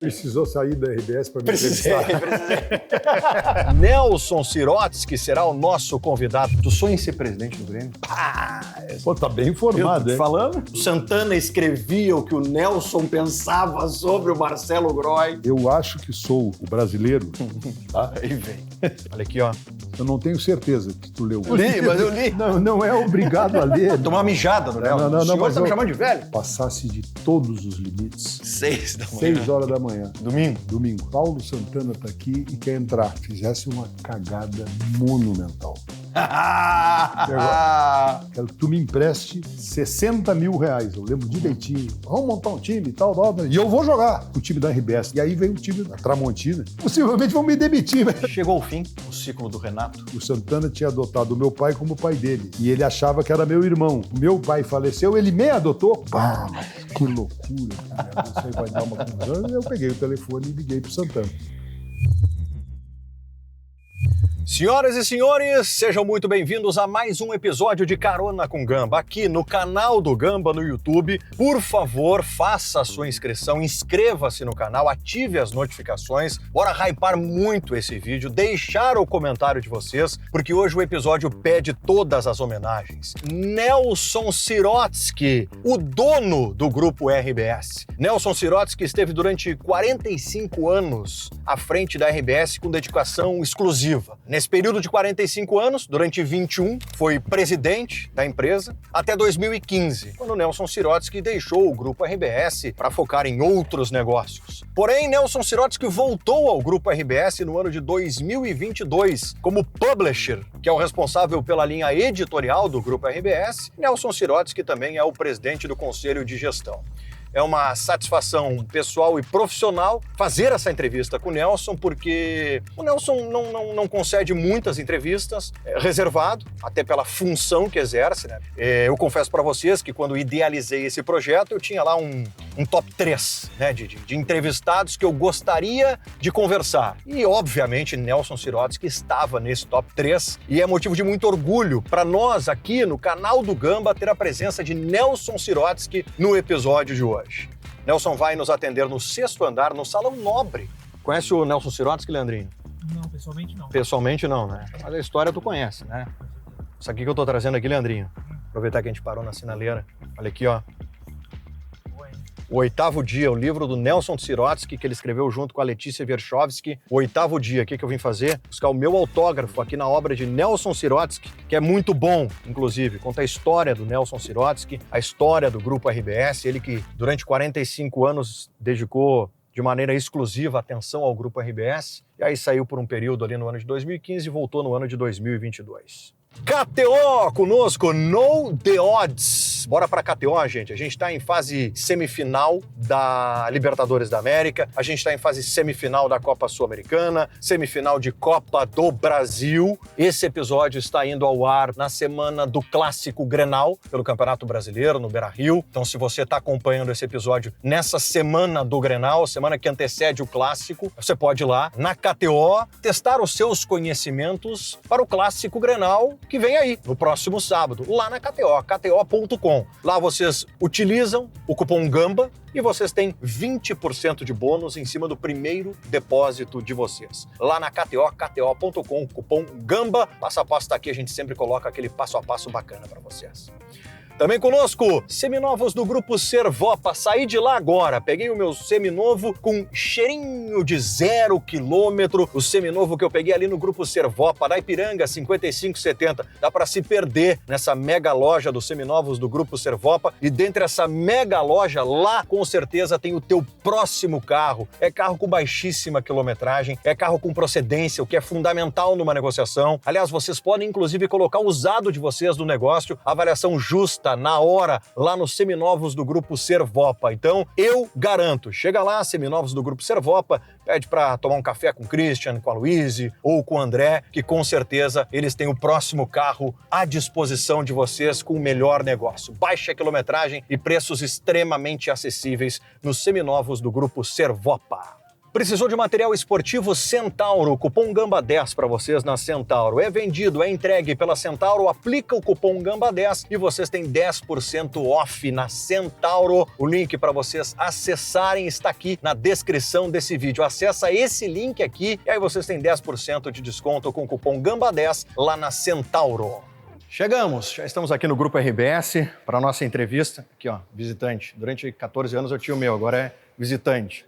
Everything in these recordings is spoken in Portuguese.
Precisou sair da RBS para me entrevistar. Precisei. Nelson Sirotsky será o nosso convidado. Tu sonha em ser presidente do Grêmio? Pô, tá bem informado, hein? Falando? O Santana escrevia o que o Nelson pensava sobre o Marcelo Groy. Eu acho que sou o brasileiro, tá? Aí vem. Olha aqui, ó. Eu não tenho certeza que tu leu. Li, mas eu li. Não é obrigado a ler. Tomar uma mijada no Nelson. Não, o senhor mas tá me chamando de velho? Passasse de todos os limites. 6 da manhã. 6 horas da manhã. Domingo. Paulo Santana tá aqui e quer entrar. Fizesse uma cagada monumental. Quero que tu me empreste 60 mil reais. Eu lembro direitinho. Vamos montar um time e tal. E eu vou jogar o time da RBS. E aí vem o time da Tramontina. Possivelmente vão me demitir. Chegou ao fim o ciclo do Renato. O Santana tinha adotado o meu pai como pai dele. E ele achava que era meu irmão. O meu pai faleceu, ele me adotou. Pá, que loucura, cara. Isso aí vai dar uma confusão. E eu peguei o telefone e liguei pro Santana. Senhoras e senhores, sejam muito bem-vindos a mais um episódio de Carona com Gamba, aqui no canal do Gamba no YouTube. Por favor, faça a sua inscrição, inscreva-se no canal, ative as notificações. Bora hypar muito esse vídeo, deixar o comentário de vocês, porque hoje o episódio pede todas as homenagens. Nelson Sirotsky, o dono do grupo RBS. Nelson Sirotsky esteve durante 45 anos à frente da RBS com dedicação exclusiva. Nesse período de 45 anos, durante 21, foi presidente da empresa até 2015, quando Nelson Sirotsky deixou o grupo RBS para focar em outros negócios. Porém, Nelson Sirotsky voltou ao grupo RBS no ano de 2022 como publisher, que é o responsável pela linha editorial do grupo RBS. Nelson Sirotsky também é o presidente do Conselho de Gestão. É uma satisfação pessoal e profissional fazer essa entrevista com o Nelson, porque o Nelson não concede muitas entrevistas, é reservado, até pela função que exerce, né? Eu confesso para vocês que quando idealizei esse projeto, eu tinha lá um top 3, né, de entrevistados que eu gostaria de conversar. E, obviamente, Nelson Sirotsky estava nesse top 3, e é motivo de muito orgulho para nós aqui no canal do Gamba ter a presença de Nelson Sirotsky no episódio de hoje. Nelson vai nos atender no 6º andar, no Salão Nobre. Conhece o Nelson Sirotsky, Leandrinho? Não, pessoalmente não. Pessoalmente não, né? Mas a história tu conhece, né? Isso aqui que eu tô trazendo aqui, Leandrinho. Aproveitar que a gente parou na sinaleira. Olha aqui, ó. O 8º Dia, o livro do Nelson Sirotsky, que ele escreveu junto com a Letícia Wierchowski. O 8º Dia, o que eu vim fazer? Buscar o meu autógrafo aqui na obra de Nelson Sirotsky, que é muito bom, inclusive. Conta a história do Nelson Sirotsky, a história do Grupo RBS, ele que durante 45 anos dedicou de maneira exclusiva atenção ao Grupo RBS, e aí saiu por um período ali no ano de 2015 e voltou no ano de 2022. KTO conosco, Know the Odds. Bora pra KTO, gente. A gente tá em fase semifinal da Libertadores da América, a gente tá em fase semifinal da Copa Sul-Americana, semifinal de Copa do Brasil. Esse episódio está indo ao ar na semana do Clássico Grenal, pelo Campeonato Brasileiro, no Beira-Rio. Então, se você tá acompanhando esse episódio nessa semana do Grenal, semana que antecede o Clássico, você pode ir lá na KTO testar os seus conhecimentos para o Clássico Grenal, que vem aí, no próximo sábado, lá na KTO, kto.com. Lá vocês utilizam o cupom GAMBA e vocês têm 20% de bônus em cima do primeiro depósito de vocês. Lá na KTO, kto.com, cupom GAMBA. Passo a passo tá aqui, a gente sempre coloca aquele passo a passo bacana para vocês. Também conosco, seminovos do Grupo Servopa. Saí de lá agora, peguei o meu seminovo com cheirinho de 0 km. O seminovo que eu peguei ali no Grupo Servopa, da Ipiranga, 5570. Dá para se perder nessa mega loja dos seminovos do Grupo Servopa. E dentro dessa mega loja, lá com certeza tem o teu próximo carro. É carro com baixíssima quilometragem, é carro com procedência, o que é fundamental numa negociação. Aliás, vocês podem inclusive colocar o usado de vocês no negócio, avaliação justa, na hora, lá nos seminovos do Grupo Servopa. Então, eu garanto, chega lá, seminovos do Grupo Servopa, pede para tomar um café com o Christian, com a Luíse ou com o André, que com certeza eles têm o próximo carro à disposição de vocês com o melhor negócio. Baixa quilometragem e preços extremamente acessíveis nos seminovos do Grupo Servopa. Precisou de material esportivo Centauro, cupom GAMBA10 para vocês na Centauro. É vendido, é entregue pela Centauro, aplica o cupom GAMBA10 e vocês têm 10% off na Centauro. O link para vocês acessarem está aqui na descrição desse vídeo. Acessa esse link aqui e aí vocês têm 10% de desconto com o cupom GAMBA10 lá na Centauro. Chegamos, já estamos aqui no Grupo RBS para a nossa entrevista. Aqui, ó, visitante. Durante 14 anos eu tinha o meu, agora é visitante.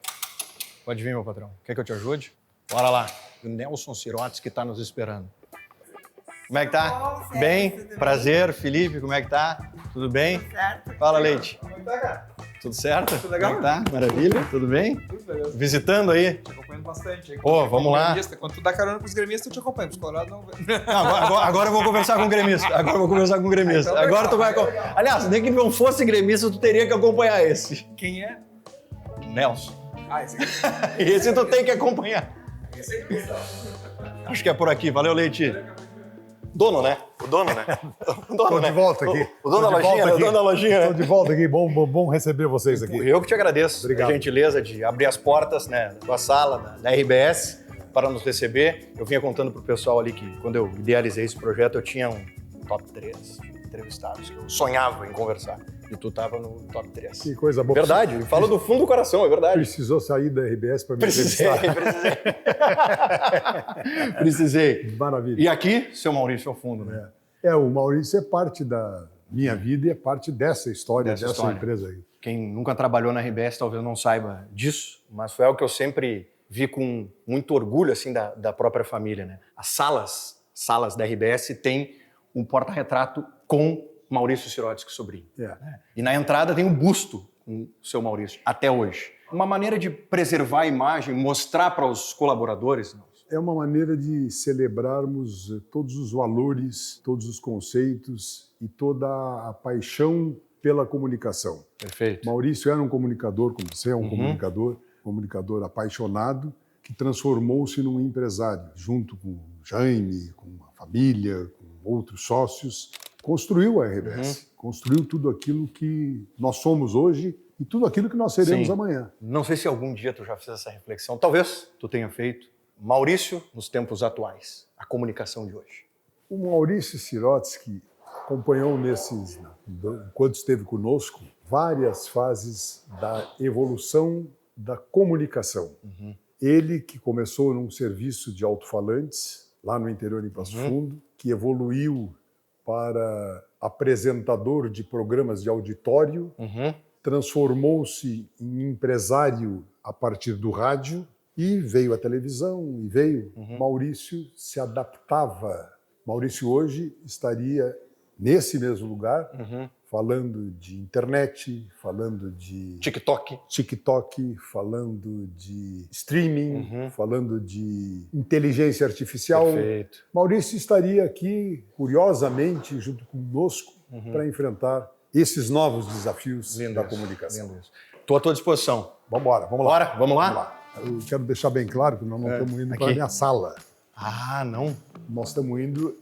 Pode vir, meu patrão. Quer que eu te ajude? Bora lá. O Nelson Sirotes que está nos esperando. Como é que tá? Bom, bem? tudo Prazer, bem? Felipe, como é que tá? Tudo bem? Tudo certo. Fala, Leite. Como é que tá, cara? Tudo certo? Tudo legal? Como é que tá? Maravilha? Tudo bem? Tudo beleza. Visitando aí? Te acompanhando bastante. Ô, vamos lá. Quando tu dá carona pros gremistas, eu te acompanho. Os colorados não... Agora eu vou conversar com o gremista. Então, Agora tu vai... Aliás, nem que não fosse gremista, tu teria que acompanhar esse. Quem é? Nelson. Esse aqui. Esse tu tem que acompanhar. Esse aqui, pessoal. Acho que é por aqui. Valeu, Leite. Dono, né? O dono, né? O dono, Estou né? de volta aqui. O dono da lojinha, né? O dono da lojinha, Estou né? de volta aqui. Bom receber vocês aqui. Eu que te agradeço. Obrigado. A gentileza de abrir as portas, né, da tua sala, da RBS, para nos receber. Eu vinha contando pro pessoal ali que, quando eu idealizei esse projeto, eu tinha um top 3 entrevistados que eu sonhava em conversar. E tu tava no top 3. Que coisa boa. Verdade, eu falo do fundo do coração, é verdade. Precisou sair da RBS para me Precisei. entrevistar. Precisei. Maravilha. E aqui, seu Maurício ao fundo, né? O Maurício é parte da minha vida e é parte dessa história, dessa história. empresa aí. Quem nunca trabalhou na RBS talvez não saiba disso, mas foi algo que eu sempre vi com muito orgulho assim da própria família, né? As salas da RBS têm um porta-retrato com Maurício Sirotsky sobrinho. Né? E na entrada tem um busto com o seu Maurício, até hoje. Uma maneira de preservar a imagem, mostrar para os colaboradores. É uma maneira de celebrarmos todos os valores, todos os conceitos e toda a paixão pela comunicação. Perfeito. Maurício era um comunicador, como você é um comunicador apaixonado, que transformou-se num empresário, junto com o Jaime, com a família, com outros sócios. Construiu a RBS, construiu tudo aquilo que nós somos hoje e tudo aquilo que nós seremos amanhã. Não sei se algum dia tu já fez essa reflexão, talvez tu tenha feito. Maurício, nos tempos atuais, a comunicação de hoje. O Maurício Sirotsky acompanhou enquanto esteve conosco, várias fases da evolução da comunicação. Ele que começou num serviço de alto-falantes, lá no interior em Passo Fundo, que evoluiu para apresentador de programas de auditório, transformou-se em empresário a partir do rádio e veio a televisão e veio. Maurício se adaptava. Maurício hoje estaria nesse mesmo lugar, falando de internet, falando de TikTok, falando de streaming, falando de inteligência artificial. Perfeito. Maurício estaria aqui, curiosamente, junto conosco, para enfrentar esses novos desafios da comunicação. Lindo isso. Estou à tua disposição. Vamos lá. Bora? Vamos lá? Eu quero deixar bem claro que nós não estamos indo para a minha sala. Ah, não? Nós estamos indo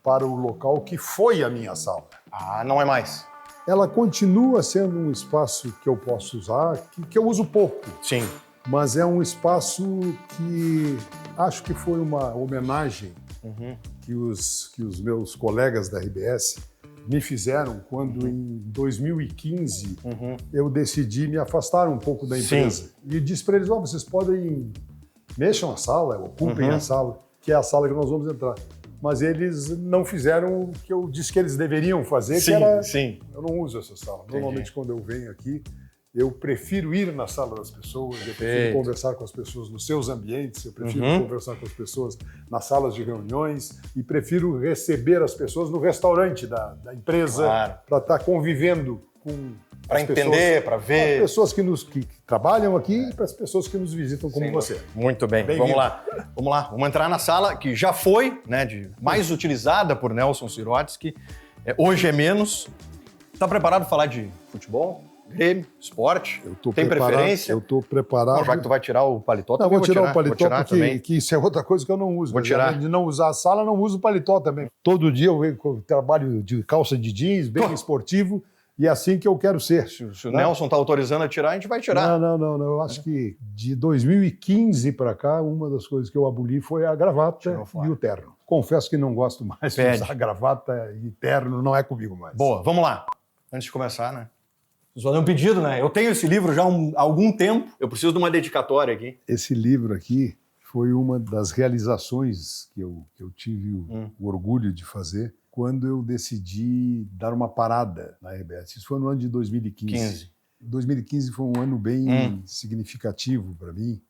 para o local que foi a minha sala. Ah, não é mais. Ela continua sendo um espaço que eu posso usar, que eu uso pouco. Sim. Mas é um espaço que acho que foi uma homenagem que os meus colegas da RBS me fizeram quando, em 2015, eu decidi me afastar um pouco da empresa. Sim. E disse para eles, vocês podem, mexam a sala, ocupem a sala, que é a sala que nós vamos entrar. Mas eles não fizeram o que eu disse que eles deveriam fazer, que era... Sim. Eu não uso essa sala. Normalmente, quando eu venho aqui, eu prefiro ir na sala das pessoas, eu prefiro conversar com as pessoas nos seus ambientes, eu prefiro conversar com as pessoas nas salas de reuniões e prefiro receber as pessoas no restaurante da empresa para estar convivendo com para entender, para ver. As pessoas que trabalham aqui e para as pessoas que nos visitam como você. Muito bem. Vamos lá. Vamos entrar na sala que já foi, né, mais utilizada por Nelson Sirotsky. Hoje é menos. Está preparado para falar de futebol? Grêmio, esporte? Tem preferência? Eu estou preparado. Não, já que tu vai tirar o paletó, não, vou tirar o paletó porque também. Que isso é outra coisa que eu não uso. Vou tirar. Além de não usar a sala, não uso o paletó também. Todo dia eu trabalho de calça de jeans, bem esportivo, E é assim que eu quero ser. Se o Nelson está autorizando a tirar, a gente vai tirar. Não. Eu acho que de 2015 para cá, uma das coisas que eu aboli foi a gravata e o terno. Confesso que não gosto mais de usar gravata e terno, não é comigo mais. Boa, vamos lá. Antes de começar, né? Preciso fazer um pedido, né? Eu tenho esse livro já há algum tempo. Eu preciso de uma dedicatória aqui. Esse livro aqui foi uma das realizações que eu tive o orgulho de fazer quando eu decidi dar uma parada na RBS. Isso foi no ano de 2015. 2015 foi um ano bem significativo para mim,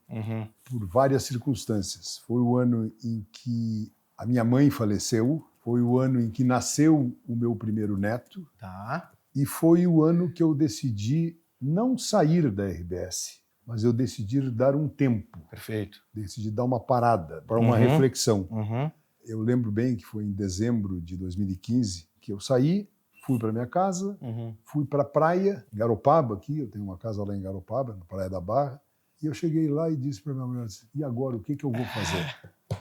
por várias circunstâncias. Foi o ano em que a minha mãe faleceu, foi o ano em que nasceu o meu primeiro neto, e foi o ano que eu decidi não sair da RBS, mas eu decidi dar um tempo. Perfeito. Decidi dar uma parada para uma reflexão. Eu lembro bem que foi em dezembro de 2015 que eu saí, fui para minha casa, fui para a praia, Garopaba aqui, eu tenho uma casa lá em Garopaba, na Praia da Barra, e eu cheguei lá e disse para minha mulher, e agora, o que eu vou fazer?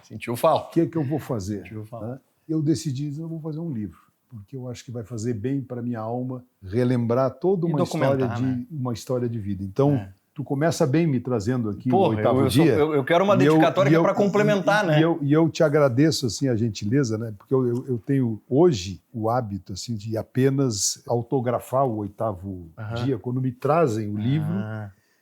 Sentiu falta. O que eu vou fazer? Sentiu falta. Eu decidi, eu vou fazer um livro, porque eu acho que vai fazer bem para minha alma relembrar toda uma história de vida. Então, tu começa bem me trazendo aqui o oitavo dia. Eu quero uma dedicatória para complementar, né? E eu te agradeço assim, a gentileza, né? Porque eu tenho hoje o hábito assim, de apenas autografar o oitavo dia, quando me trazem o livro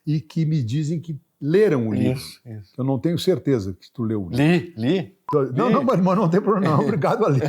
e que me dizem que leram o livro. Isso. Eu não tenho certeza que tu leu o livro. Li. Não, mas não tem problema, não. Obrigado a ler.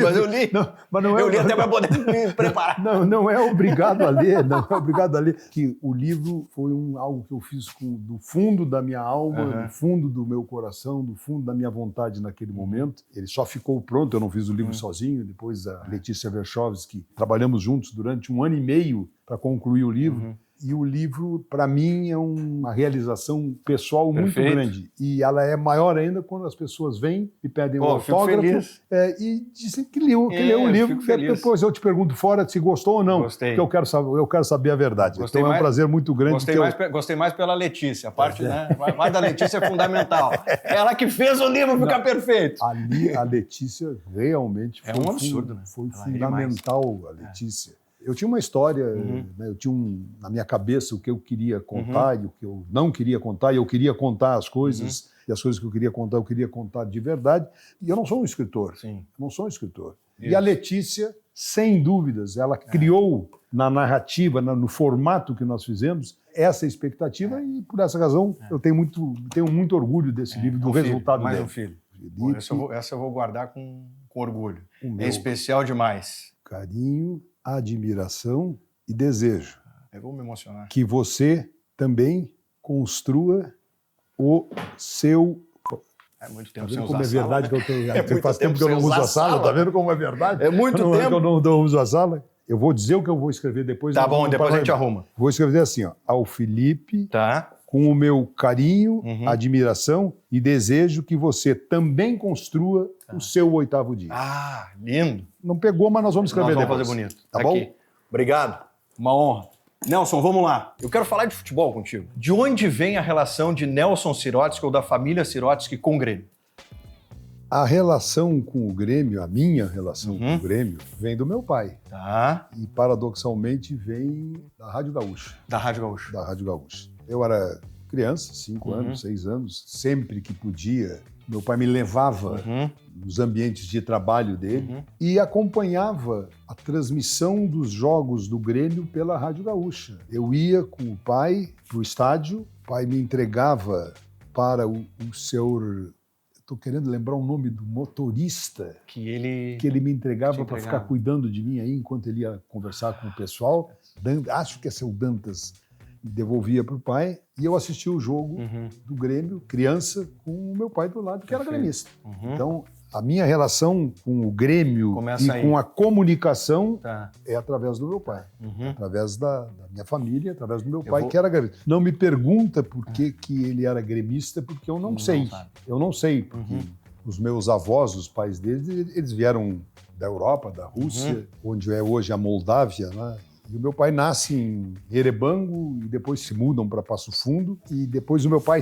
Mas eu li. Eu li até para poder me preparar. Não é obrigado a ler, não é obrigado a ler. Que o livro foi algo que eu fiz do fundo da minha alma, do fundo do meu coração, do fundo da minha vontade naquele momento. Ele só ficou pronto, eu não fiz o livro sozinho. Depois a Letícia Verchovski, trabalhamos juntos durante 1 ano e meio para concluir o livro. E o livro, para mim, é uma realização pessoal muito grande. E ela é maior ainda quando as pessoas vêm e pedem um autógrafo e dizem que leu o livro. Depois eu te pergunto fora se gostou ou não. Gostei. Porque eu quero saber a verdade. Gostei então é um prazer muito grande. Gostei mais pela Letícia. A parte mais da Letícia é fundamental. Ela que fez o livro ficar perfeito. Ali, a Letícia realmente foi um absurdo, né? Foi fundamental, a Letícia. Eu tinha uma história, né, eu tinha na minha cabeça o que eu queria contar e o que eu não queria contar, e eu queria contar as coisas, e as coisas que eu queria contar de verdade. E eu não sou um escritor. Não sou um escritor. Isso. E a Letícia, sem dúvidas, ela criou na narrativa, no formato que nós fizemos, essa expectativa, e por essa razão eu tenho muito orgulho desse livro, do resultado dele. Mais um filho. Essa eu vou guardar com orgulho. É especial demais. Carinho, admiração e desejo. Eu vou me emocionar. Que você também construa o seu... É muito tempo sem usar como é verdade que eu tenho. Faz tempo que eu não uso a sala, tá vendo como é verdade? É muito tempo que eu não uso a sala. Eu vou dizer o que eu vou escrever depois. Tá bom, depois a gente arruma. Vou escrever assim, ó, ao Felipe, com o meu carinho, admiração e desejo que você também construa o seu 8º dia. Ah, lindo. Não pegou, mas nós vamos escrever depois. Vamos fazer bonito. Tá bom? Aqui. Obrigado. Uma honra. Nelson, vamos lá. Eu quero falar de futebol contigo. De onde vem a relação de Nelson Sirotsky ou da família Sirotsky com o Grêmio? A relação com o Grêmio, a minha relação com o Grêmio, vem do meu pai. E, paradoxalmente, vem da Rádio Gaúcha. Da Rádio Gaúcha. Da Rádio Gaúcha. Eu era criança, 5 anos, 6 anos, sempre que podia, meu pai me levava nos ambientes de trabalho dele e acompanhava a transmissão dos jogos do Grêmio pela Rádio Gaúcha. Eu ia com o pai para o estádio, o pai me entregava para o seu... Estou querendo lembrar o nome do motorista que ele me entregava para ficar cuidando de mim aí enquanto ele ia conversar com o pessoal. Acho que é seu Dantas. Devolvia para o pai e eu assistia o jogo do Grêmio, criança, com o meu pai do lado, que era gremista. Então, a minha relação com o Grêmio com a comunicação é através do meu pai, através da minha família, através do meu pai, que era gremista. Não me pergunta por que ele era gremista, porque eu não sei. Eu não sei, porque os meus avós, os pais deles, eles vieram da Europa, da Rússia, onde é hoje a Moldávia, né? E o meu pai nasce em Erebango e depois se mudam para Passo Fundo. E depois o meu pai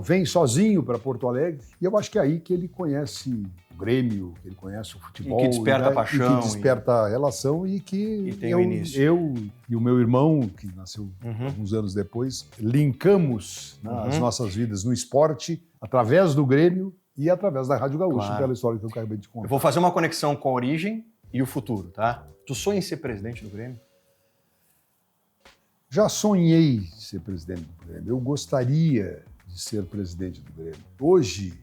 vem sozinho para Porto Alegre. E eu acho que é aí que ele conhece Grêmio, que ele conhece o futebol. E que desperta a paixão. E que desperta a relação e que tem o início. eu e o meu irmão, que nasceu alguns anos depois, linkamos as nossas vidas no esporte através do Grêmio e através da Rádio Gaúcha, pela história que eu acabei de contar. Eu vou fazer uma conexão com a origem e o futuro, tá? Tu sonha em ser presidente do Grêmio? Já sonhei ser presidente do Grêmio. Eu gostaria de ser presidente do Grêmio. Hoje,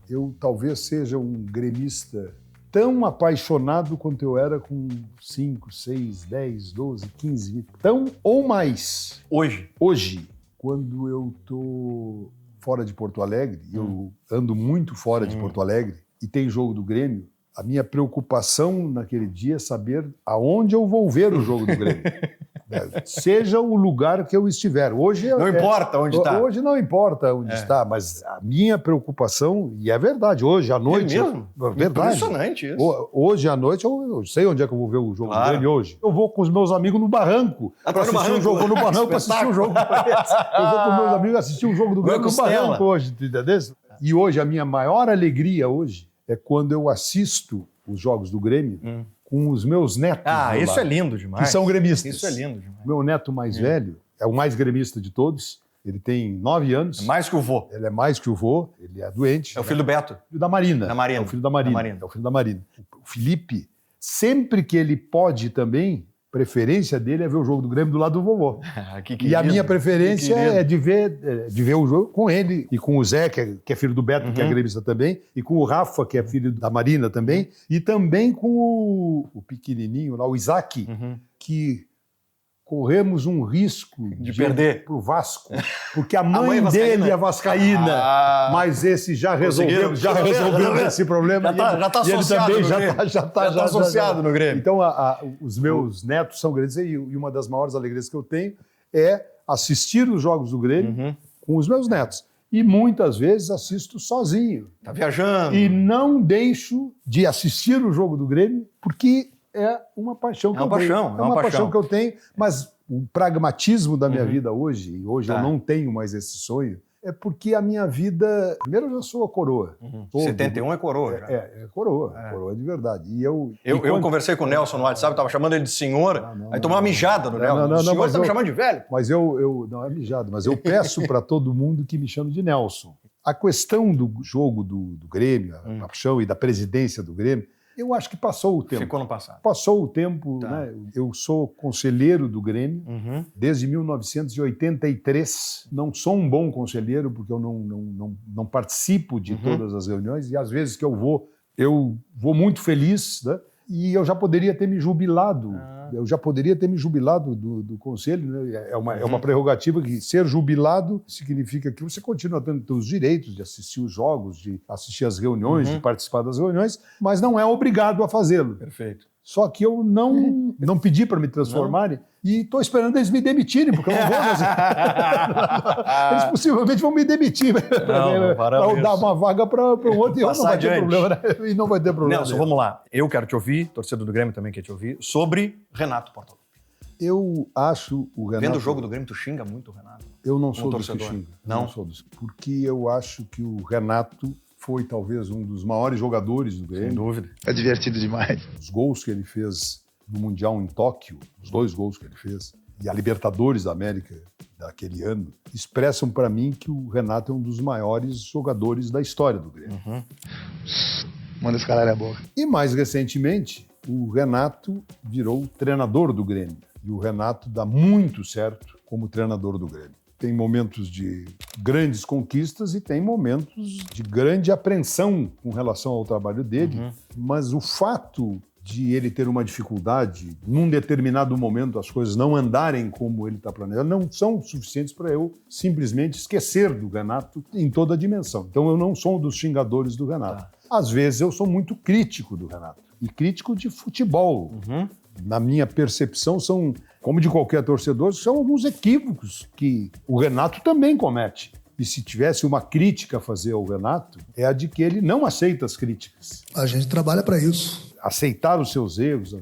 eu talvez seja um gremista tão apaixonado quanto eu era com 5, 6, 10, 12, 15, 20, tão ou mais. Hoje? Hoje, quando eu tô fora de Porto Alegre, eu ando muito fora de Porto Alegre, e tem jogo do Grêmio, a minha preocupação naquele dia é saber aonde eu vou ver o jogo do Grêmio. Seja o lugar que eu estiver. Hoje não importa onde está. Hoje não importa onde está, mas a minha preocupação, e é verdade, hoje à noite... É mesmo? Verdade. Impressionante isso. Hoje à noite, eu sei onde é que eu vou ver o jogo do Grêmio hoje. Eu vou com os meus amigos no barranco para assistir um jogo. No barranco para assistir um jogo. Eu vou com os meus amigos assistir um jogo do Grêmio no barranco hoje, entendeu? E hoje, a minha maior alegria hoje é quando eu assisto os jogos do Grêmio com os meus netos. Isso é lindo demais. Que são gremistas. Isso é lindo demais. Meu neto mais velho é o mais gremista de todos. Ele tem 9 anos. É mais que o vô. Ele é mais que o vô. Ele é doente. É o filho do Beto. Filho da Marina. Da Marina. É o filho da Marina. É o filho da Marina. O Felipe, sempre que ele pode também, preferência dele é ver o jogo do Grêmio do lado do vovô. E a minha preferência é de ver o jogo com ele e com o Zé, que é filho do Beto, que é gremista também, e com o Rafa, que é filho da Marina também, e também com o pequenininho lá, o Isaac, que corremos um risco de perder para o Vasco, porque a mãe dele é vascaína, mas esse já resolveu esse problema. Já está associado ele no também Grêmio. já está associado no Grêmio. Então, os meus netos são grandes e uma das maiores alegrias que eu tenho é assistir os jogos do Grêmio com os meus netos. E muitas vezes assisto sozinho. Tá viajando. E não deixo de assistir o jogo do Grêmio, porque é uma paixão que eu tenho. É uma paixão que eu tenho, mas o pragmatismo da minha vida hoje, e hoje eu não tenho mais esse sonho, é porque a minha vida... Primeiro, eu já sou a coroa. 71 é coroa. É coroa. Coroa de verdade. E eu conversei com o Nelson no WhatsApp, estava chamando ele de senhor, aí tomou uma mijada no Nelson. O senhor está me chamando de velho. Mas não é mijado, mas eu peço para todo mundo que me chame de Nelson. A questão do jogo do Grêmio, a paixão e da presidência do Grêmio, eu acho que passou o tempo. Ficou no passado. Passou o tempo, né? Eu sou conselheiro do Grêmio desde 1983. Não sou um bom conselheiro porque eu não participo de todas as reuniões e às vezes que eu vou muito feliz, né? E eu já poderia ter me jubilado. Eu já poderia ter me jubilado do conselho, né? É uma prerrogativa que ser jubilado significa que você continua tendo os direitos de assistir os jogos, de assistir às reuniões, de participar das reuniões, mas não é obrigado a fazê-lo. Perfeito. Só que eu não pedi para me transformarem e estou esperando eles me demitirem, porque eu não vou fazer. Eles possivelmente vão me demitir para dar uma vaga para o outro e eu não vai ter problema. Né? E não vai ter problema. Nelson, vamos lá. Eu quero te ouvir, torcedor do Grêmio também quer te ouvir, sobre Renato Portaluppi. Eu acho o Renato... Vendo o jogo do Grêmio, tu xinga muito o Renato? Eu não sou dos que torcedor. xinga. Não sou dos... Porque eu acho que o Renato foi talvez um dos maiores jogadores do Grêmio. Sem dúvida. É divertido demais. Os gols que ele fez no Mundial em Tóquio, os 2 gols que ele fez, e a Libertadores da América daquele ano, expressam para mim que o Renato é um dos maiores jogadores da história do Grêmio. Manda esse caralho a boca. E mais recentemente, o Renato virou treinador do Grêmio. E o Renato dá muito certo como treinador do Grêmio. Tem momentos de grandes conquistas e tem momentos de grande apreensão com relação ao trabalho dele, mas o fato de ele ter uma dificuldade, num determinado momento as coisas não andarem como ele está planejando, não são suficientes para eu simplesmente esquecer do Renato em toda a dimensão. Então eu não sou um dos xingadores do Renato. Às vezes eu sou muito crítico do Renato, e crítico de futebol. Na minha percepção, são, como de qualquer torcedor, são alguns equívocos que o Renato também comete. E se tivesse uma crítica a fazer ao Renato, é a de que ele não aceita as críticas. A gente trabalha para isso. aceitar os seus erros,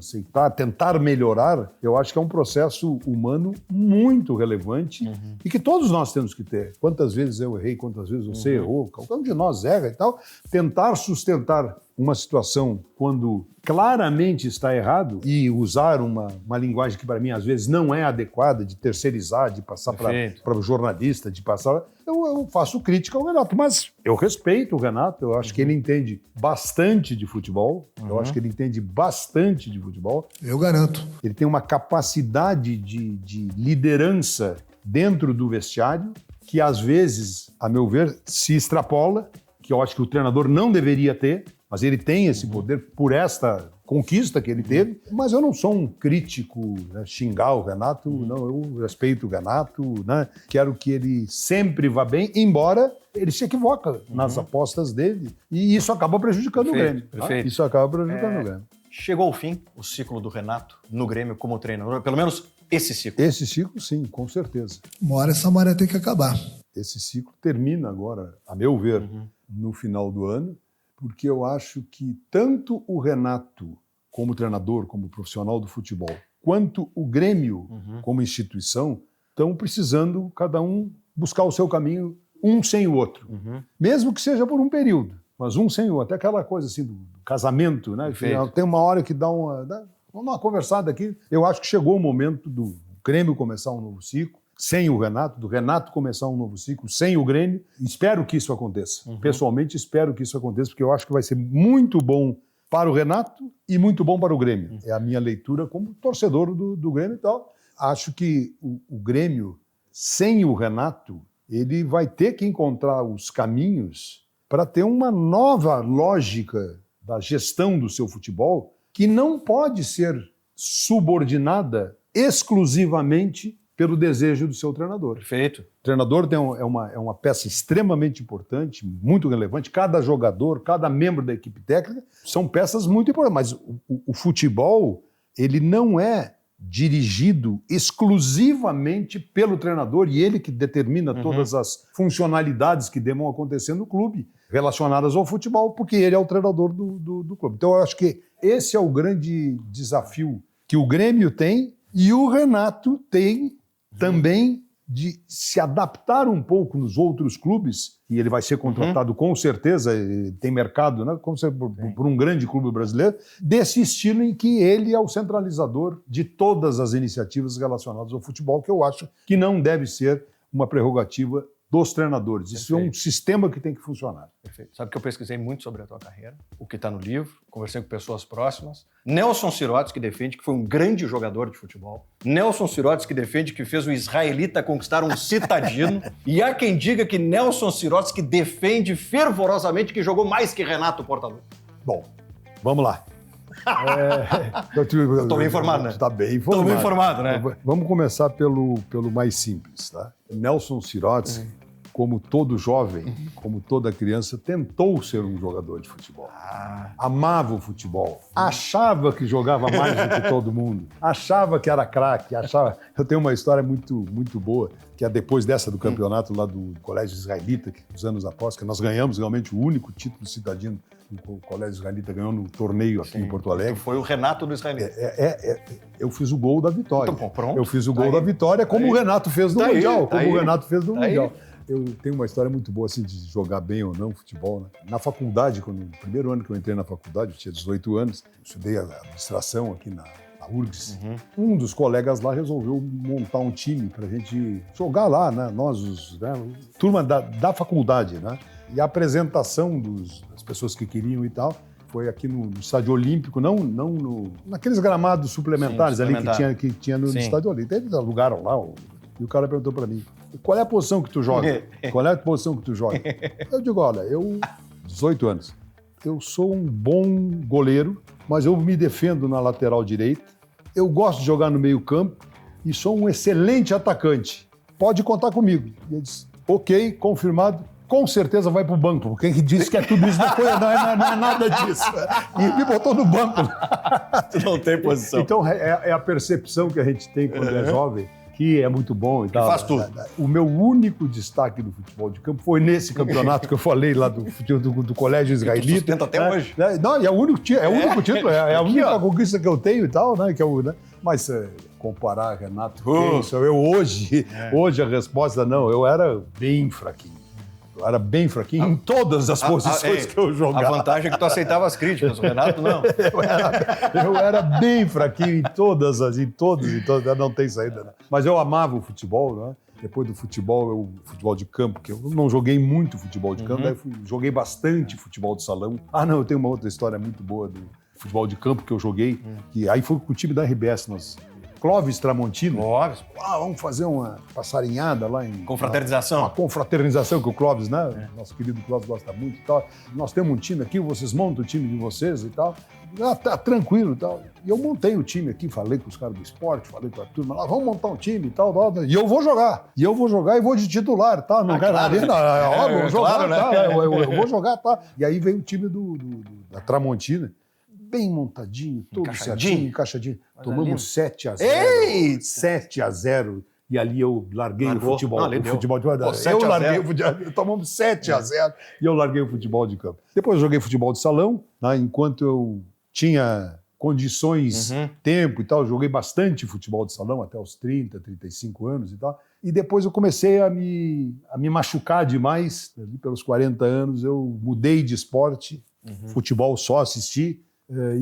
tentar melhorar, eu acho que é um processo humano muito relevante e que todos nós temos que ter. Quantas vezes eu errei, quantas vezes você errou, qualquer um de nós erra e tal. Tentar sustentar uma situação quando claramente está errado e usar uma linguagem que para mim às vezes não é adequada, de terceirizar, de passar para o jornalista, de passar... Eu faço crítica ao Renato, mas eu respeito o Renato, eu acho que ele entende bastante de futebol, eu acho que ele entende bastante de futebol. Eu garanto. Ele tem uma capacidade de liderança dentro do vestiário que às vezes, a meu ver, se extrapola, que eu acho que o treinador não deveria ter, mas ele tem esse poder por esta conquista que ele teve. Mas eu não sou um crítico, né, xingar o Renato, não, eu respeito o Renato, né, quero que ele sempre vá bem, embora ele se equivoca nas apostas dele, e isso acaba prejudicando o Grêmio. Tá? Isso acaba prejudicando o Grêmio. Chegou ao fim o ciclo do Renato no Grêmio como treinador, pelo menos esse ciclo. Esse ciclo, sim, com certeza. Uma hora essa maré tem que acabar. Esse ciclo termina agora, a meu ver, no final do ano, porque eu acho que tanto o Renato, como treinador, como profissional do futebol, quanto o Grêmio, como instituição, estão precisando, cada um, buscar o seu caminho, um sem o outro. Mesmo que seja por um período, mas um sem o outro. Até aquela coisa assim do casamento, né? Tem uma hora que vamos dar uma conversada aqui. Eu acho que chegou o momento do Grêmio começar um novo ciclo, sem o Renato, do Renato começar um novo ciclo sem o Grêmio. Espero que isso aconteça. Pessoalmente, espero que isso aconteça, porque eu acho que vai ser muito bom para o Renato e muito bom para o Grêmio. É a minha leitura como torcedor do Grêmio e tal. Acho que o Grêmio, sem o Renato, ele vai ter que encontrar os caminhos para ter uma nova lógica da gestão do seu futebol que não pode ser subordinada exclusivamente pelo desejo do seu treinador. Perfeito. O treinador é uma peça extremamente importante, muito relevante. Cada jogador, cada membro da equipe técnica são peças muito importantes. Mas o futebol, ele não é dirigido exclusivamente pelo treinador e ele que determina todas as funcionalidades que devam acontecer no clube relacionadas ao futebol, porque ele é o treinador do clube. Então eu acho que esse é o grande desafio que o Grêmio tem e o Renato tem também de se adaptar um pouco nos outros clubes, e ele vai ser contratado com certeza, tem mercado, né, como por um grande clube brasileiro, desse estilo em que ele é o centralizador de todas as iniciativas relacionadas ao futebol, que eu acho que não deve ser uma prerrogativa dos treinadores. Isso é um sistema que tem que funcionar. Perfeito. Sabe que eu pesquisei muito sobre a tua carreira, o que está no livro, conversei com pessoas próximas. Nelson Sirotsky, que defende que foi um grande jogador de futebol. Nelson Sirotsky, que defende que fez o israelita conquistar um citadino. E há quem diga que Nelson Sirotsky defende fervorosamente que jogou mais que Renato Portaluppi. Bom, vamos lá. Eu estou bem informado, né? Está bem informado. Estou bem informado, né? Vamos começar pelo mais simples, tá? Nelson Sirotsky, como todo jovem, como toda criança, tentou ser um jogador de futebol. Amava o futebol. Achava que jogava mais do que todo mundo. Achava que era craque. Eu tenho uma história muito, muito boa, que é depois dessa do campeonato lá do Colégio Israelita, que uns anos após, que nós ganhamos realmente o único título cidadino que o Colégio Israelita ganhou no torneio aqui em Porto Alegre. Foi o Renato do Israelita. Eu fiz o gol da vitória. Então, pronto. Eu fiz o gol da vitória, como o Renato fez no Mundial. O Renato fez no Mundial. Eu tenho uma história muito boa, assim, de jogar bem ou não futebol, né? Na faculdade, no primeiro ano que eu entrei na faculdade, eu tinha 18 anos, estudei a administração aqui na URGS. Um dos colegas lá resolveu montar um time pra gente jogar lá, né? Nós, turma da faculdade, né? E a apresentação das pessoas que queriam e tal foi aqui no Estádio Olímpico, não naqueles gramados suplementares ali que tinha no Estádio Olímpico. Eles alugaram lá, e o cara perguntou pra mim: qual é a posição que tu joga? Qual é a posição que tu joga? Eu digo: olha, 18 anos, eu sou um bom goleiro, mas eu me defendo na lateral direita, eu gosto de jogar no meio campo e sou um excelente atacante. Pode contar comigo. E ele disse: ok, confirmado. Com certeza vai pro banco, porque quem disse que é tudo isso não é nada disso. E me botou no banco. Não tem posição. Então é a percepção que a gente tem quando é jovem, que é muito bom e tal. faz tudo. O meu único destaque do futebol de campo foi nesse campeonato que eu falei lá do Colégio Israelita. Sustenta até hoje. Não, e é o único título, é a Aqui, única ó. conquista que eu tenho e tal, né? Mas comparar, Renato, quem sou eu hoje a resposta não, eu era bem fraquinho. Eu era bem fraquinho em todas as posições que eu A jogava. vantagem é que tu aceitava as críticas, o Renato não. Eu era bem fraquinho em todas, não tem saída. Né? Mas eu amava o futebol, né? Depois do futebol, futebol de campo, que eu não joguei muito futebol de campo, daí joguei bastante futebol de salão. Eu tenho uma outra história muito boa do futebol de campo que eu joguei, que aí foi com o time da RBS, Clóvis Tramontino. Clóvis. Vamos fazer uma passarinhada lá em... Confraternização. Uma confraternização que o Clóvis, né? Nosso querido Clóvis gosta muito e tal. Nós temos um time aqui, vocês montam o time de vocês e tal. Tá tranquilo e tal. E eu montei o time aqui, falei com os caras do esporte, falei com a turma lá, vamos montar um time e tal. E eu vou jogar. E vou de titular, tá? Não quero claro. nada. Vou jogar, Claro, né? tá? Eu vou jogar, tá? E aí veio o time da Tramontina. Bem montadinho, todo certinho, encaixadinho. Tomamos 7-0. Eita! 7-0. E ali eu larguei o futebol. Não, ali deu. Eu larguei o futebol. Tomamos 7-0 e eu larguei o futebol de campo. Depois eu joguei futebol de salão, né, enquanto eu tinha condições, tempo e tal. Joguei bastante futebol de salão até os 30, 35 anos e tal. E depois eu comecei a me machucar demais. Ali pelos 40 anos eu mudei de esporte. Futebol só assisti.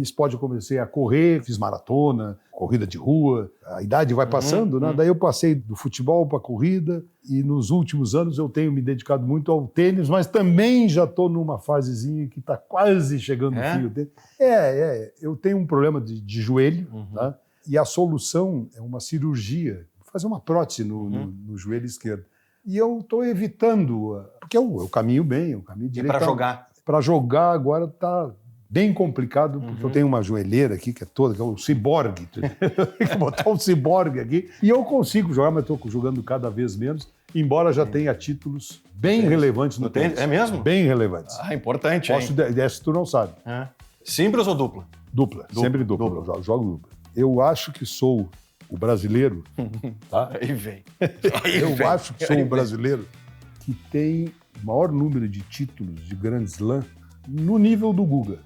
Esporte eu comecei a correr, fiz maratona, corrida de rua, a idade vai passando, né? Daí eu passei do futebol para a corrida e nos últimos anos eu tenho me dedicado muito ao tênis, mas também já estou numa fasezinha que está quase chegando no fim do tênis. Eu tenho um problema de joelho, tá? E a solução é uma cirurgia, fazer uma prótese no joelho esquerdo. E eu estou evitando, porque eu caminho bem, eu caminho direito. E para jogar? Para jogar agora está bem complicado, porque eu tenho uma joelheira aqui que é toda, que é um ciborgue. Tem que botar um ciborgue aqui. E eu consigo jogar, mas estou jogando cada vez menos, embora já tenha títulos bem relevantes no tênis. É mesmo? Bem relevantes. Importante, hein? Essa tu não sabe. Simples ou dupla? Dupla, sempre dupla. Eu jogo dupla. Eu acho que sou o brasileiro, tá? Aí vem. Eu acho que sou o brasileiro que tem o maior número de títulos de Grand Slam no nível do Guga.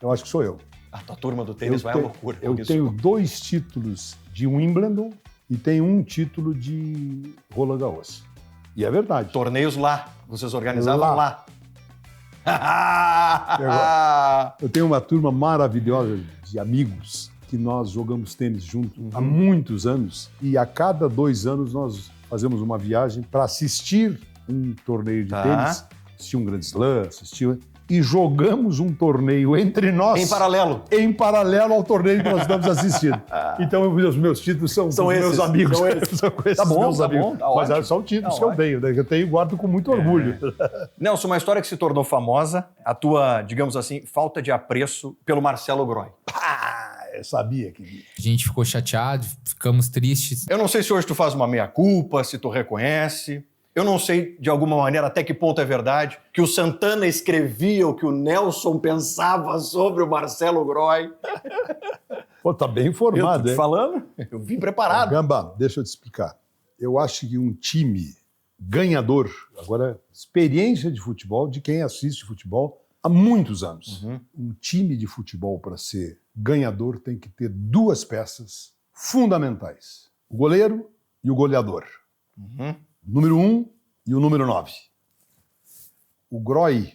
Eu acho que sou eu. A tua turma do tênis vai à loucura. Eu tenho 2 títulos de Wimbledon e tenho 1 título de Roland Garros. E é verdade. Torneios lá. Vocês organizavam lá. Eu tenho uma turma maravilhosa de amigos que nós jogamos tênis juntos há muitos anos e a cada 2 anos nós fazemos uma viagem para assistir um torneio de tênis, assistir um Grand Slam, e jogamos um torneio entre nós. Em paralelo. Em paralelo ao torneio que nós estamos assistindo. Então, os meus títulos são dos esses, meus amigos. são esses. São esses Tá bom, meus tá amigos. bom, tá Mas ótimo. são títulos Tá que eu tenho, né? Que eu tenho e guardo com muito orgulho. Nelson, uma história que se tornou famosa, a tua, digamos assim, falta de apreço pelo Marcelo Groy. Eu sabia que... A gente ficou chateado, ficamos tristes. Eu não sei se hoje tu faz uma meia-culpa, se tu reconhece. Eu não sei, de alguma maneira, até que ponto é verdade que o Santana escrevia o que o Nelson pensava sobre o Marcelo Groy. Pô, tá bem informado, Eu tô te hein? falando? Eu vim preparado. Gamba, deixa eu te explicar. Eu acho que um time ganhador, agora, experiência de futebol, de quem assiste futebol há muitos anos. Um time de futebol, para ser ganhador, tem que ter 2 peças fundamentais: o goleiro e o goleador. Número 1 e o número 9. O Groy,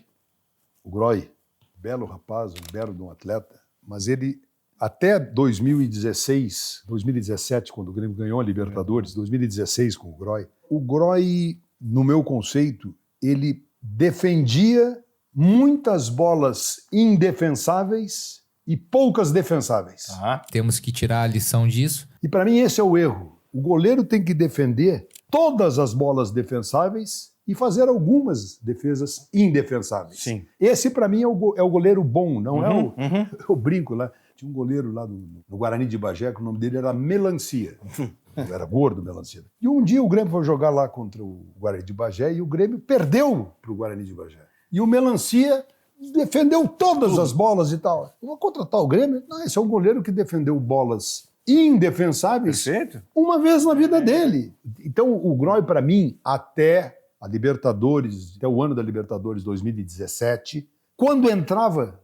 belo rapaz, um belo de um atleta, mas ele, até 2016, 2017, quando o Grêmio ganhou a Libertadores, 2016 com o Groy, no meu conceito, ele defendia muitas bolas indefensáveis e poucas defensáveis. Temos que tirar a lição disso. E para mim esse é o erro. O goleiro tem que defender todas as bolas defensáveis e fazer algumas defesas indefensáveis. Sim. Esse, para mim, é o goleiro bom, não é o... Eu brinco lá. Tinha um goleiro lá no Guarani de Bagé, que o nome dele era Melancia. Era gordo, Melancia. E um dia o Grêmio foi jogar lá contra o Guarani de Bagé e o Grêmio perdeu para o Guarani de Bagé. E o Melancia defendeu todas as bolas e tal. Eu vou contratar o Grêmio? Não, esse é um goleiro que defendeu bolas indefensáveis Perfeito. uma vez na vida dele. Então, o Groy, para mim, até a Libertadores, até o ano da Libertadores 2017, quando entrava,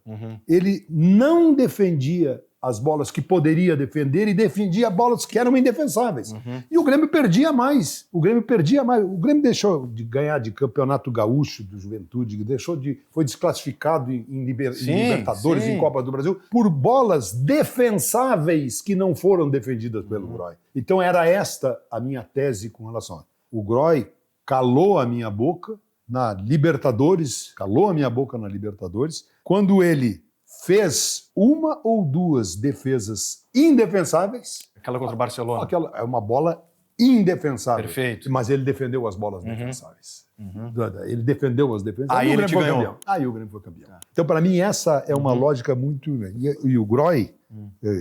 ele não defendia as bolas que poderia defender e defendia bolas que eram indefensáveis. E o Grêmio perdia mais. O Grêmio deixou de ganhar de Campeonato Gaúcho do Juventude, foi desclassificado em Libertadores, em Copa do Brasil, por bolas defensáveis que não foram defendidas pelo Groy. Então era esta a minha tese com relação a... O Groy calou a minha boca na Libertadores, quando ele fez uma ou duas defesas indefensáveis. Aquela contra o Barcelona. Aquela é uma bola indefensável. Perfeito. Mas ele defendeu as bolas defensáveis. Ele defendeu as defensas. Aí o ele Grêmio foi ganhou. campeão. Aí o Grêmio foi campeão. Então, para mim, essa é uma lógica muito... E o Groy,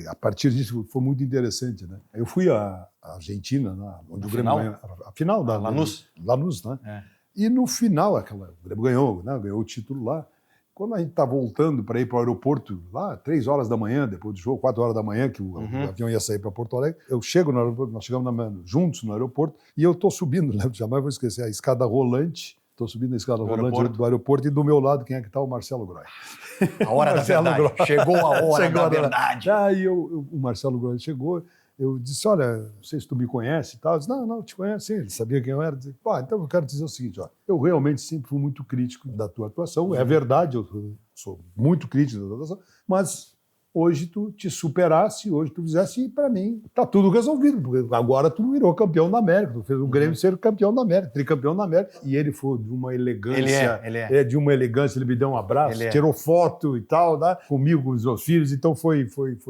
a partir disso, foi muito interessante, né? Eu fui à Argentina, onde o Grêmio ganhou. A final da Lanús, né? É. E no final, o Grêmio ganhou, né? Ganhou o título lá. Quando a gente está voltando para ir para o aeroporto, lá, 3 horas da manhã, depois do jogo, 4 horas da manhã, que o avião ia sair para Porto Alegre, eu chego no aeroporto, nós chegamos juntos no aeroporto, e eu estou subindo, né? Jamais vou esquecer, a escada rolante, estou subindo a escada rolante do aeroporto, e do meu lado, quem é que está? O Marcelo Groy. A hora da verdade. Groy. Chegou a hora Chegou da a verdade. Aí o Marcelo Groy chegou, eu disse, olha, não sei se tu me conhece e tal. Eu disse, não, te conhece sim. Ele sabia quem eu era. Eu disse, então eu quero dizer o seguinte, ó, eu realmente sempre fui muito crítico da tua atuação. É verdade, eu sou muito crítico da tua atuação, mas hoje tu te superasse, hoje tu fizesse, e para mim tá tudo resolvido, porque agora tu virou campeão da América, tu fez o Grêmio ser campeão da América, tricampeão da América, e ele foi de uma elegância, de uma elegância, ele me deu um abraço, tirou foto e tal, né, comigo, com os meus filhos, então foi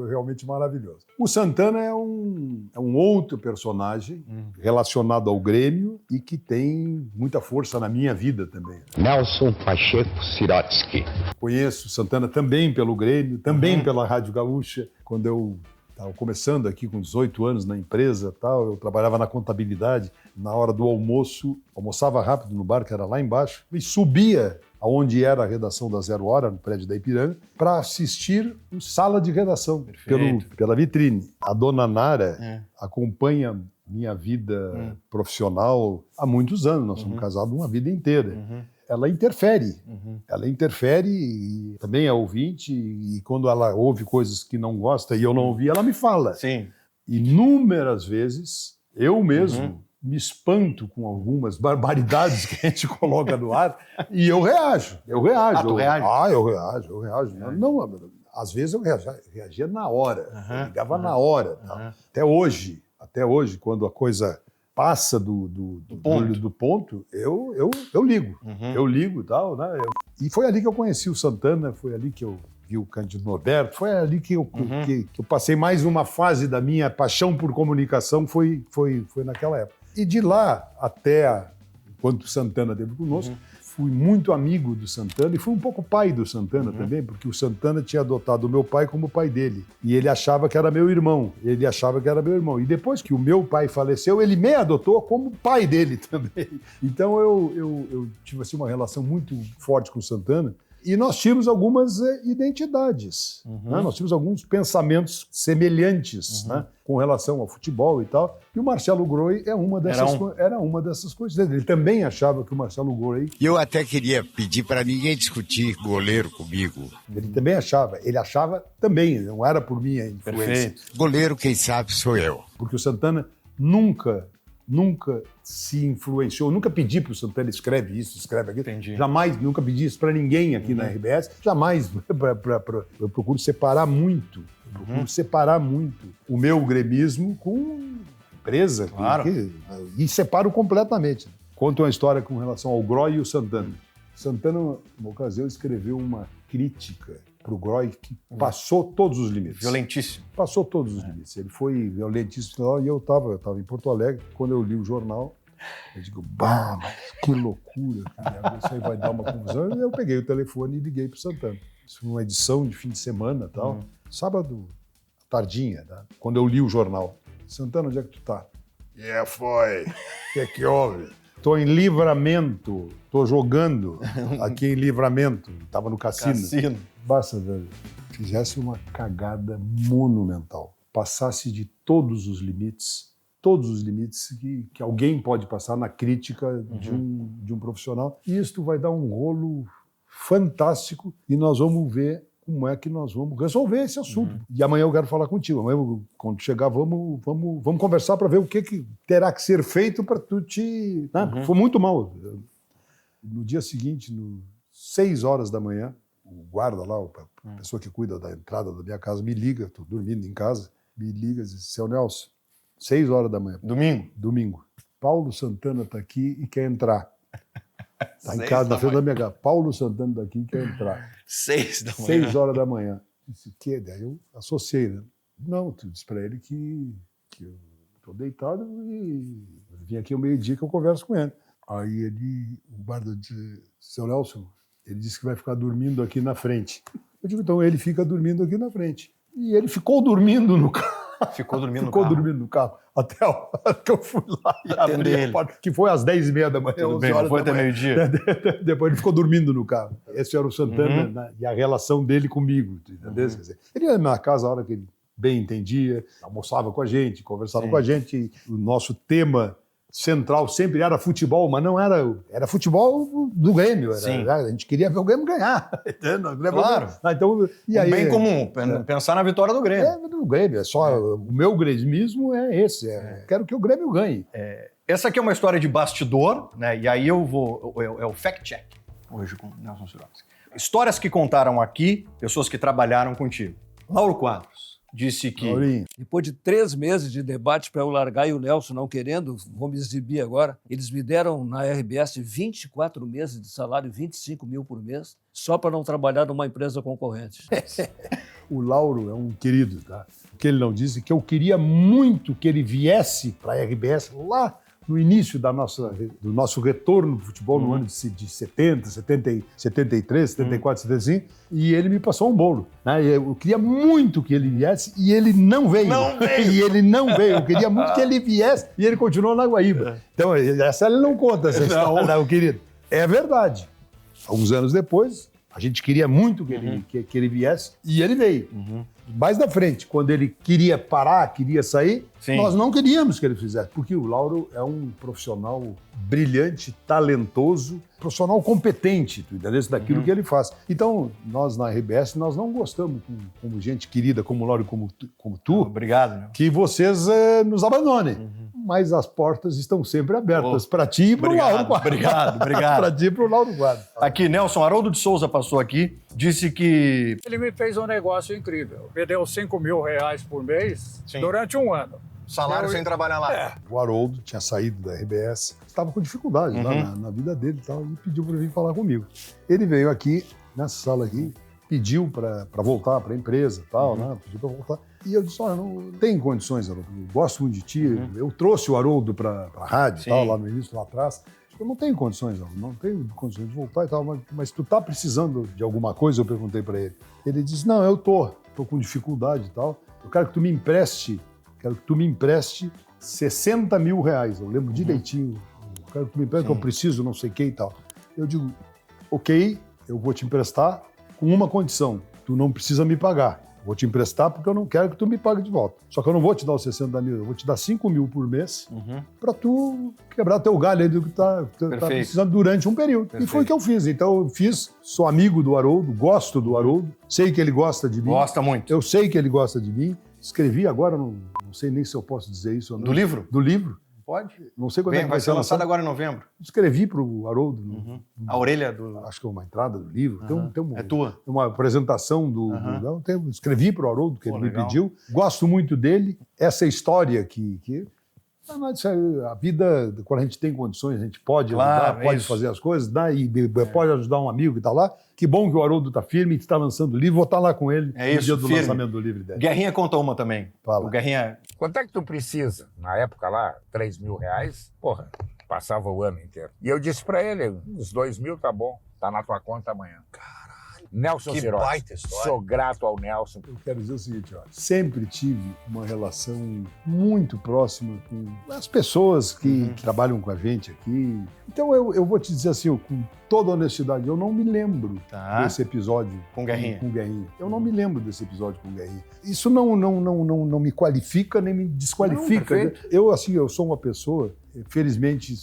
realmente maravilhoso. O Santana é um outro personagem relacionado ao Grêmio e que tem muita força na minha vida também. Nelson Pacheco Sirotsky. Conheço o Santana também pelo Grêmio, também pela Rádio Gaúcha. Quando eu estava começando aqui com 18 anos na empresa, tal, eu trabalhava na contabilidade. Na hora do almoço, almoçava rápido no bar, que era lá embaixo, e subia aonde era a redação da Zero Hora, no prédio da Ipiranga, para assistir o Sala de Redação, pela vitrine. A dona Nara acompanha minha vida profissional há muitos anos, nós somos casados uma vida inteira. Ela interfere e também é ouvinte, e quando ela ouve coisas que não gosta e eu não ouvi, ela me fala. Sim. Inúmeras vezes, eu mesmo me espanto com algumas barbaridades que a gente coloca no ar e eu reajo. Ah, tu reage? Eu reajo. Não, às vezes eu reagia na hora, eu ligava na hora. Tal. Até hoje, quando a coisa passa do ponto, eu ligo. Eu ligo e tal, né? E foi ali que eu conheci o Santana, foi ali que eu vi o Cândido Norberto, foi ali que eu passei mais uma fase da minha paixão por comunicação, foi naquela época. E de lá até, enquanto o Santana esteve conosco, fui muito amigo do Santana e fui um pouco pai do Santana também, porque o Santana tinha adotado o meu pai como pai dele. E ele achava que era meu irmão. E depois que o meu pai faleceu, ele me adotou como pai dele também. Então eu tive assim, uma relação muito forte com o Santana. E nós tínhamos algumas identidades, né? Nós tínhamos alguns pensamentos semelhantes, né? Com relação ao futebol e tal. E o Marcelo Groy era uma dessas coisas. Ele também achava que o Marcelo Groy... Eu até queria pedir para ninguém discutir goleiro comigo. Ele também achava. Ele achava também, não era por minha influência. Perfeito. Goleiro, quem sabe, sou eu. Porque o Santana nunca se influenciou, nunca pedi para o Santana escreve isso, escreve aquilo. Entendi. Jamais, nunca pedi isso para ninguém aqui na RBS. Jamais. Eu procuro separar muito. O meu gremismo com a empresa. Claro. E separo completamente. Conto uma história com relação ao Groy e o Santana. Santana, numa ocasião, escreveu uma crítica para o Groy que passou todos os limites. Violentíssimo. Passou todos os limites. Ele foi violentíssimo e eu estava em Porto Alegre. Quando eu li o jornal, eu digo, mas que loucura, isso aí vai dar uma confusão. E eu peguei o telefone e liguei para o Santana. Isso foi uma edição de fim de semana e tal. Sábado, tardinha, né? Quando eu li o jornal. Santana, onde é que tu tá? Foi. O que é que houve? Tô em Livramento, tô jogando aqui em Livramento. Tava no cassino. Basta, velho, fizesse uma cagada monumental. passasse de todos os limites que alguém pode passar na crítica de um profissional. E isto vai dar um rolo fantástico e nós vamos ver como é que nós vamos resolver esse assunto. E amanhã eu quero falar contigo. Amanhã, quando chegar, vamos conversar para ver o que terá que ser feito para tu te... Né? Foi muito mal. No dia seguinte, 6 horas da manhã, o guarda lá, a pessoa que cuida da entrada da minha casa, me liga, estou dormindo em casa, me liga e diz, seu Nelson, 6 horas da manhã. Domingo. Paulo Santana está aqui e quer entrar. Está em casa, na frente da minha casa. Paulo Santana está aqui e quer entrar. 6 da manhã. 6 horas da manhã. Disse, que? Daí eu associei, né? Não, tu disse para ele que eu estou deitado e vim aqui ao meio-dia que eu converso com ele. Aí o guarda disse, seu Nelson, ele disse que vai ficar dormindo aqui na frente. Eu digo, então ele fica dormindo aqui na frente. E ele ficou dormindo no carro. Ficou dormindo no carro. Até a hora que eu fui lá e abri a porta, que foi às 10h30 da manhã. Tudo bem, não foi até meio-dia. Depois ele ficou dormindo no carro. Esse era o Santana, né? E a relação dele comigo. Entendeu? Quer dizer, ele ia na casa a hora que ele bem entendia, almoçava com a gente, conversava com a gente. O nosso tema central sempre era futebol, mas não era futebol do Grêmio. A gente queria ver o Grêmio ganhar. Claro. Então, e aí, bem comum, pensar na vitória do Grêmio. Do Grêmio, o meu gremismo é esse. Quero que o Grêmio ganhe. Essa aqui é uma história de bastidor, né? E aí eu vou. É o fact-check hoje com o Nelson Sirotsky. Histórias que contaram aqui, pessoas que trabalharam contigo. Lauro Quadros disse que... Laurinho. Depois de 3 meses de debate para eu largar e o Nelson não querendo, vou me exibir agora, eles me deram na RBS 24 meses de salário, 25 mil por mês, só para não trabalhar numa empresa concorrente. O Lauro é um querido, tá? O que ele não disse é que eu queria muito que ele viesse para a RBS lá no início do nosso retorno do futebol no ano de 70, 73, 74, 75, e ele me passou um bolo. Né? Eu queria muito que ele viesse e ele não veio. E ele não veio. Eu queria muito que ele viesse e ele continuou na Guaíba. Então, essa ele não conta, essa história, não, querido. É verdade. Alguns anos depois, a gente queria muito que ele viesse e ele veio. Mais na frente, quando ele queria parar, queria sair, nós não queríamos que ele fizesse, porque o Lauro é um profissional brilhante, talentoso, profissional competente, tu entendeu? Daquilo que ele faz. Então, nós na RBS, nós não gostamos, como gente querida, como o Lauro, como tu, obrigado, né? que vocês nos abandonem. Mas as portas estão sempre abertas para ti e para o Lauro Quadros. Obrigado. Para ti e para o Lauro Quadros. Aqui, Nelson, Haroldo de Souza passou aqui, disse que... Ele me fez um negócio incrível. Me deu R$5 mil por mês durante um ano. Salário sem trabalhar lá. O Haroldo tinha saído da RBS, estava com dificuldade lá na vida dele e tal, e pediu para vir falar comigo. Ele veio aqui, nessa sala aqui, pediu para voltar para a empresa e tal, né? Pediu para voltar. E eu disse, olha, não tem condições, Haroldo, eu gosto muito de ti, eu trouxe o Haroldo para a rádio e tal, lá no início, lá atrás. Eu não tenho condições, não tenho condições de voltar e tal, mas tu tá precisando de alguma coisa? Eu perguntei para ele. Ele disse, não, eu tô com dificuldade e tal, eu quero que tu me empreste 60 mil reais, eu lembro direitinho, eu quero que tu me empreste, que eu preciso, não sei o que e tal. Eu digo, ok, eu vou te emprestar com uma condição, tu não precisa me pagar. Vou te emprestar porque eu não quero que tu me pague de volta. Só que eu não vou te dar os 60 mil, eu vou te dar 5 mil por mês para tu quebrar teu galho aí do que tá precisando durante um período. Perfeito. E foi o que eu fiz. Então eu fiz, sou amigo do Haroldo, gosto do Haroldo, sei que ele gosta de mim. Gosta muito. Eu sei que ele gosta de mim. Escrevi agora, não sei nem se eu posso dizer isso ou não. Do livro? Do livro. Pode. Não sei quando vai ser lançado agora em novembro. Escrevi para o Haroldo. A orelha do... Acho que é uma entrada do livro. É tua. Uma apresentação escrevi para o Haroldo, que ele me pediu. Gosto muito dele. Essa história que a vida, quando a gente tem condições, a gente pode ajudar, pode fazer as coisas, pode ajudar um amigo que está lá. Que bom que o Haroldo está firme, que está lançando o livro. Vou estar lá com ele no dia do lançamento do livro dele. Guerrinha conta uma também. Fala. O Guerrinha... Quanto é que tu precisa? Na época lá, 3 mil reais, porra, passava o ano inteiro. E eu disse pra ele, uns 2 mil tá bom, tá na tua conta amanhã. Caralho. Nelson Que Sirotsky. baita história. Sou grato ao Nelson. Eu quero dizer o seguinte, ó, sempre tive uma relação muito próxima com as pessoas que trabalham com a gente aqui. Então eu vou te dizer assim, ó, com toda honestidade, eu não me lembro desse episódio Com Guerrinha. Com Guerrinha. Eu não me lembro desse episódio com Guerrinha. Isso não me qualifica nem me desqualifica. Não, perfeito. Eu sou uma pessoa, felizmente,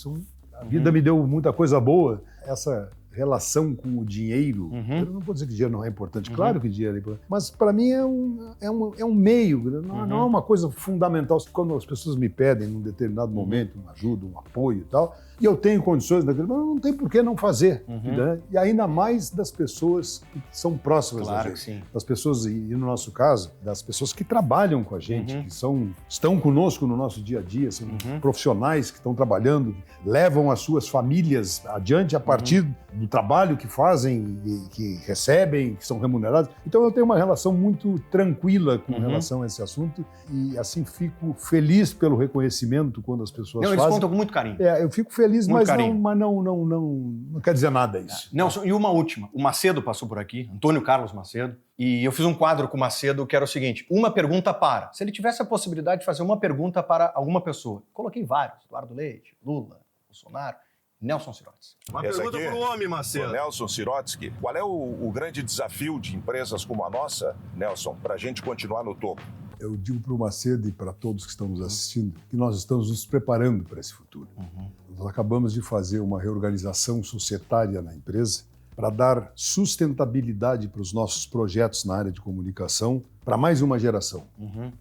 a vida me deu muita coisa boa. Essa relação com o dinheiro, eu não vou dizer que dinheiro não é importante, claro que dinheiro é importante, mas para mim é um meio, não é uma coisa fundamental. Quando as pessoas me pedem, num determinado momento, uma ajuda, um apoio e tal, e eu tenho condições daquilo, mas não tem por que não fazer. Né? E ainda mais das pessoas que são próximas da Claro gente. que sim. Das pessoas, e no nosso caso, das pessoas que trabalham com a gente, que estão conosco no nosso dia a dia, são profissionais que estão trabalhando, levam as suas famílias adiante a partir do trabalho que fazem, e que recebem, que são remunerados. Então eu tenho uma relação muito tranquila com relação a esse assunto e assim fico feliz pelo reconhecimento quando as pessoas Não, fazem. eles contam com muito carinho. Eu fico feliz, Muito mas carinho. não quer dizer nada isso. Nelson, e uma última. O Macedo passou por aqui, Antônio Carlos Macedo, e eu fiz um quadro com o Macedo que era o seguinte, uma pergunta para. Se ele tivesse a possibilidade de fazer uma pergunta para alguma pessoa, coloquei vários, Eduardo Leite, Lula, Bolsonaro, Nelson Sirotsky. Uma pergunta para o homem, Macedo. Nelson Sirotsky, qual é o grande desafio de empresas como a nossa, Nelson, para a gente continuar no topo? Eu digo para o Macedo e para todos que estão nos assistindo que nós estamos nos preparando para esse futuro. Nós acabamos de fazer uma reorganização societária na empresa para dar sustentabilidade para os nossos projetos na área de comunicação para mais uma geração.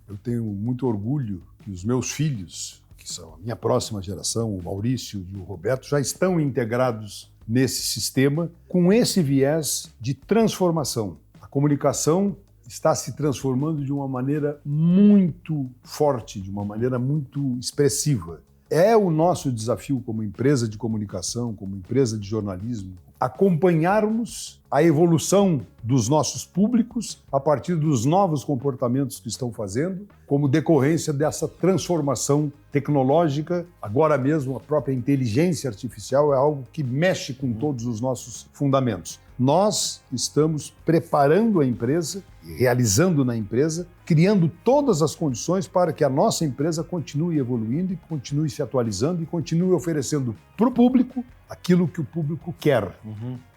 Eu tenho muito orgulho que os meus filhos, que são a minha próxima geração, o Maurício e o Roberto, já estão integrados nesse sistema com esse viés de transformação. A comunicação está se transformando de uma maneira muito forte, de uma maneira muito expressiva. É o nosso desafio como empresa de comunicação, como empresa de jornalismo, acompanharmos a evolução dos nossos públicos a partir dos novos comportamentos que estão fazendo, como decorrência dessa transformação tecnológica. Agora mesmo, a própria inteligência artificial é algo que mexe com todos os nossos fundamentos. Nós estamos preparando a empresa, realizando na empresa, criando todas as condições para que a nossa empresa continue evoluindo e continue se atualizando e continue oferecendo para o público aquilo que o público quer.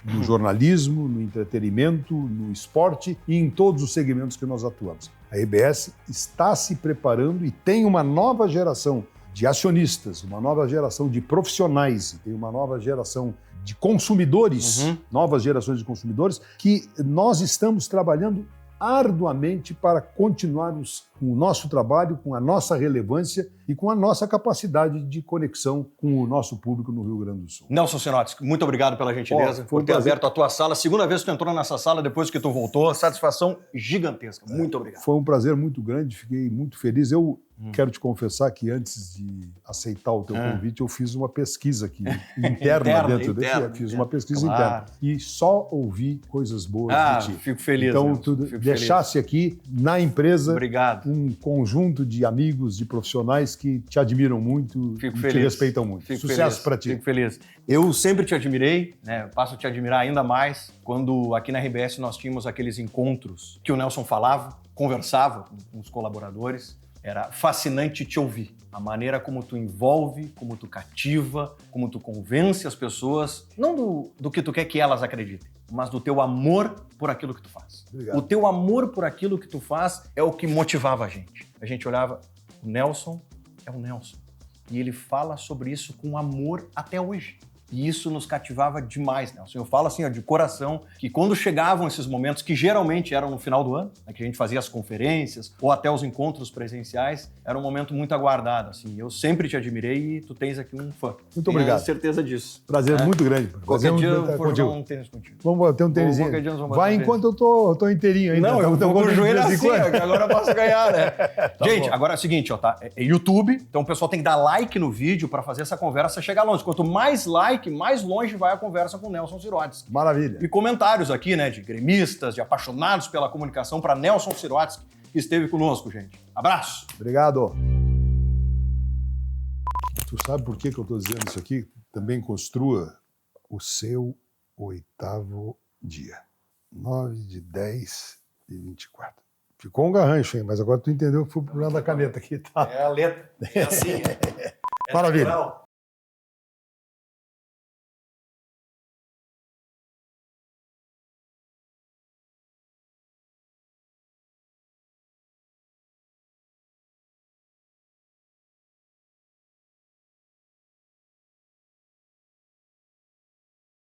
No jornalismo, no entretenimento, no esporte e em todos os segmentos que nós atuamos. A RBS está se preparando e tem uma nova geração de acionistas, uma nova geração de profissionais, tem uma nova geração de consumidores, novas gerações de consumidores, que nós estamos trabalhando arduamente para continuarmos com o nosso trabalho, com a nossa relevância e com a nossa capacidade de conexão com o nosso público no Rio Grande do Sul. Nelson Sirotsky, muito obrigado pela gentileza, por ter aberto a tua sala. Segunda vez que tu entrou nessa sala depois que tu voltou, satisfação gigantesca. Muito obrigado. Foi um prazer muito grande, fiquei muito feliz. Eu quero te confessar que antes de aceitar o teu convite, eu fiz uma pesquisa aqui, interna dentro desse. Fiz uma pesquisa interna. E só ouvi coisas boas de ti. Fico feliz. Então, tu deixasse aqui na empresa um conjunto de amigos, de profissionais que te admiram muito e te respeitam muito. Sucesso para ti. Fico feliz. Eu sempre te admirei, né? Passo a te admirar ainda mais quando aqui na RBS nós tínhamos aqueles encontros que o Nelson falava, conversava com os colaboradores. Era fascinante te ouvir. A maneira como tu envolve, como tu cativa, como tu convence as pessoas, não do que tu quer que elas acreditem, mas do teu amor por aquilo que tu faz. Obrigado. O teu amor por aquilo que tu faz é o que motivava a gente. A gente olhava, o Nelson é o Nelson. E ele fala sobre isso com amor até hoje. E isso nos cativava demais, Nelson. Eu falo assim, ó, de coração, que quando chegavam esses momentos, que geralmente eram no final do ano, né, que a gente fazia as conferências ou até os encontros presenciais, era um momento muito aguardado. Assim. Eu sempre te admirei e tu tens aqui um fã. Muito obrigado. Tenho certeza disso. Prazer muito grande. Qualquer dia eu vou jogar um tênis contigo. Vamos bater um tênisinho. Qualquer dia nós vamos Vai bater enquanto eu tô inteirinho ainda. Não, eu vou com o joelho assim, que agora eu posso ganhar, né? Gente, bom. agora é o seguinte, ó, tá? É YouTube, então o pessoal tem que dar like no vídeo para fazer essa conversa chegar longe. Quanto mais like, mais longe vai a conversa com o Nelson Sirotsky. Maravilha. E comentários aqui, né, de gremistas, de apaixonados pela comunicação para Nelson Sirotsky, que esteve conosco, gente. Abraço. Obrigado. Tu sabe por que eu estou dizendo isso aqui? Também construa o seu 8º dia. 9 de 10 de 24. Ficou um garrancho, hein? Mas agora tu entendeu que foi o problema da caneta aqui, tá? É a letra. É assim. Maravilha.